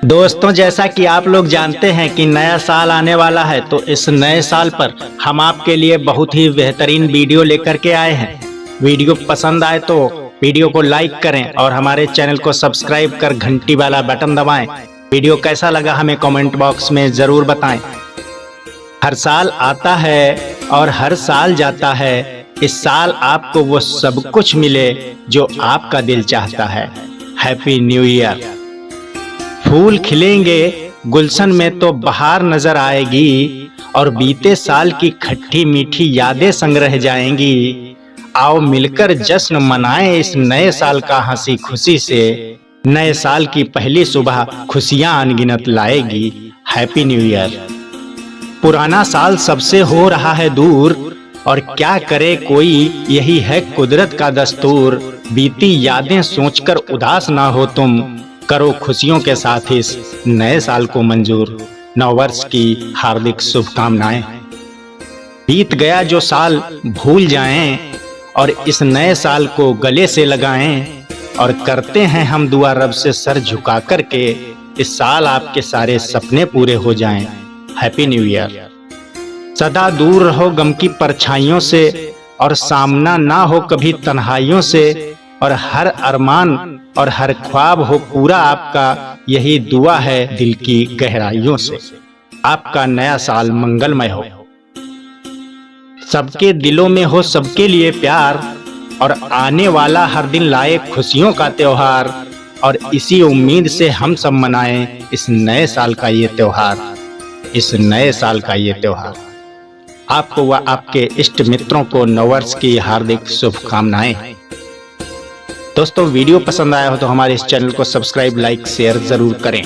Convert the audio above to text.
दोस्तों, जैसा कि आप लोग जानते हैं कि नया साल आने वाला है, तो इस नए साल पर हम आपके लिए बहुत ही बेहतरीन वीडियो लेकर के आए हैं। वीडियो पसंद आए तो वीडियो को लाइक करें और हमारे चैनल को सब्सक्राइब कर घंटी वाला बटन दबाएं। वीडियो कैसा लगा हमें कमेंट बॉक्स में जरूर बताएं। हर साल आता है और हर साल जाता है। इस साल आपको वो सब कुछ मिले जो आपका दिल चाहता है। Happy new year. फूल खिलेंगे गुलशन में तो बहार नजर आएगी, और बीते साल की खट्टी मीठी यादें संग रह जाएंगी। आओ मिलकर जश्न मनाएं इस नए साल का हंसी खुशी से। नए साल की पहली सुबह खुशियां अनगिनत लाएगी। Happy new year. पुराना साल सबसे हो रहा है दूर, और क्या करे कोई, यही है कुदरत का दस्तूर। बीती यादें सोचकर उदास ना हो तुम, करो खुशियों के साथ इस नए साल को मंजूर। नववर्ष की हार्दिक शुभकामनाएं। बीत गया जो साल भूल जाएं, और इस नए साल को गले से लगाएं। और करते हैं हम दुआ रब से सर झुका कर के, इस साल आपके सारे सपने पूरे हो जाएं। Happy new year. सदा दूर रहो गम की परछाइयों से, और सामना ना हो कभी तन्हाइयों से। और हर अरमान और हर ख्वाब हो पूरा आपका, यही दुआ है दिल की गहराइयों से। आपका नया साल मंगलमय हो। सबके दिलों में हो सबके लिए प्यार, और आने वाला हर दिन लाए खुशियों का त्योहार। और इसी उम्मीद से हम सब मनाएं इस नए साल का ये त्योहार। इस नए साल का ये त्योहार। आपको व आपके इष्ट मित्रों को नववर्ष की हार्दिक शुभकामनाएं। दोस्तों, वीडियो पसंद आया हो तो हमारे इस चैनल को सब्सक्राइब, लाइक, शेयर जरूर करें।